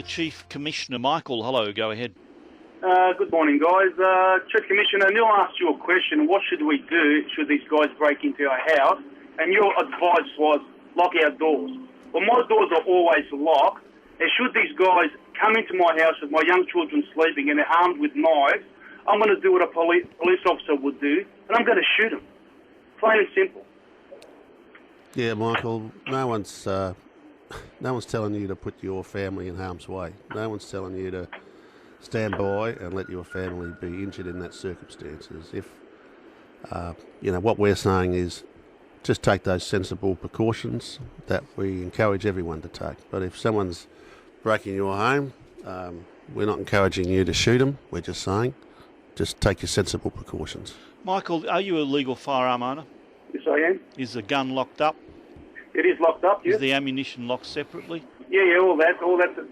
Chief Commissioner. Michael, hello, go ahead. Good morning, guys. Chief Commissioner, Neil asked you a question. What should we do should these guys break into our house? And your advice was lock our doors. Well, my doors are always locked. And should these guys come into my house with my young children sleeping and they're armed with knives, I'm going to do what a police officer would do, and I'm going to shoot them. Plain and simple. Yeah, Michael, no one's telling you to put your family in harm's way. No one's telling you to stand by and let your family be injured in that circumstances. If, what we're saying is just take those sensible precautions that we encourage everyone to take. But if someone's breaking your home, we're not encouraging you to shoot them. We're just saying just take your sensible precautions. Michael, are you a legal firearm owner? Yes, I am. Is the gun locked up? It is locked up, yes. Is the ammunition locked separately? Yeah, all that's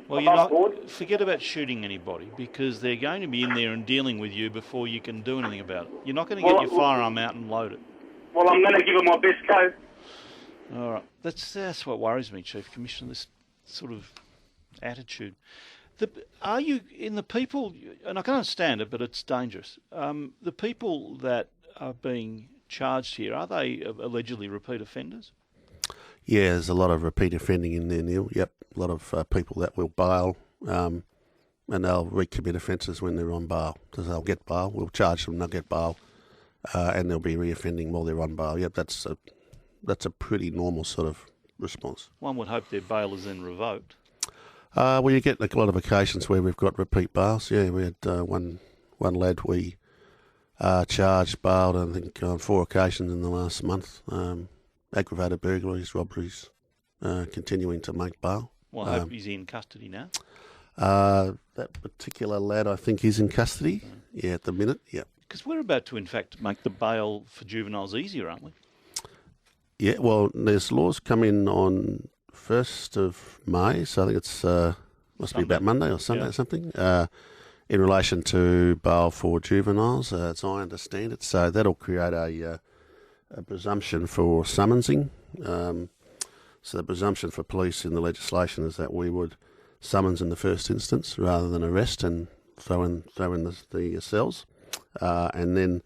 Well, board. forget about shooting anybody, because they're going to be in there and dealing with you before you can do anything about it. You're not going to get your firearm out and load it. Well, I'm going to give it my best go. All right. That's what worries me, Chief Commissioner, this sort of attitude. Are you in the people, and I can understand it, but it's dangerous. The people that are being charged here, are they allegedly repeat offenders? Yeah, there's a lot of repeat offending in there, Neil. Yep, a lot of people that will bail, and they'll recommit offences when they're on bail. Because they'll get bail, we'll charge them, they'll get bail, and they'll be reoffending while they're on bail. Yep, that's a pretty normal sort of response. One would hope their bail is then revoked. Well, you get a lot of occasions where we've got repeat bails. Yeah, we had one lad we charged, bailed, I think, on 4 occasions in the last month. Aggravated burglaries, robberies, continuing to make bail. Well, I hope he's in custody now. That particular lad, I think, is in custody. Yeah, at the minute, yeah. Because we're about to, in fact, make the bail for juveniles easier, aren't we? Yeah, well, there's laws come in on 1st of May, so I think it's must be about Monday or Sunday or something, in relation to bail for juveniles, as I understand it. So that'll create a presumption for summonsing. So the presumption for police in the legislation is that we would summons in the first instance rather than arrest and throw in the cells. And then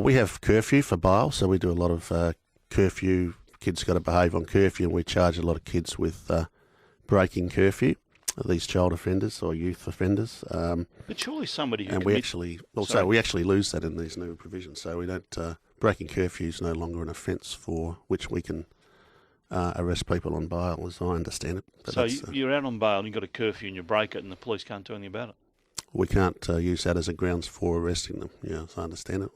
we have curfew for bail, so we do a lot of curfew. Kids got to behave on curfew, and we charge a lot of kids with breaking curfew. These child offenders or youth offenders. But surely somebody who we actually lose that in these new provisions. So we don't breaking curfew is no longer an offence for which we can arrest people on bail, as I understand it. But so you're out on bail and you've got a curfew and you break it, and the police can't do anything about it. We can't use that as a grounds for arresting them. Yeah, as I understand it.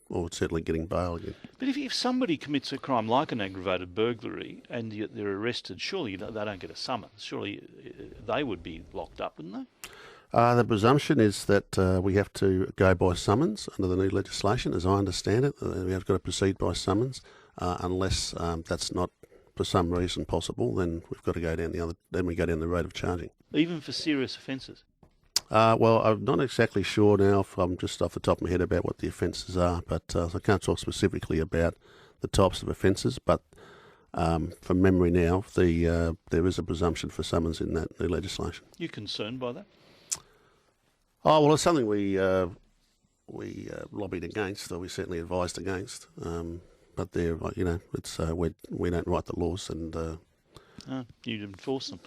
Or certainly getting bail again. But if somebody commits a crime like an aggravated burglary and they're arrested, surely they don't get a summons. Surely they would be locked up, wouldn't they? The presumption is that we have to go by summons under the new legislation, as I understand it. We have got to proceed by summons, unless that's not for some reason possible. Then we've got to go down Then we go down the road of charging. Even for serious offences. Well, I'm not exactly sure now, if I'm just off the top of my head, about what the offences are, but I can't talk specifically about the types of offences, but from memory now, there is a presumption for summons in that new legislation. You concerned by that? Oh, well, it's something we lobbied against, or we certainly advised against, but it's we don't write the laws, and you'd enforce them.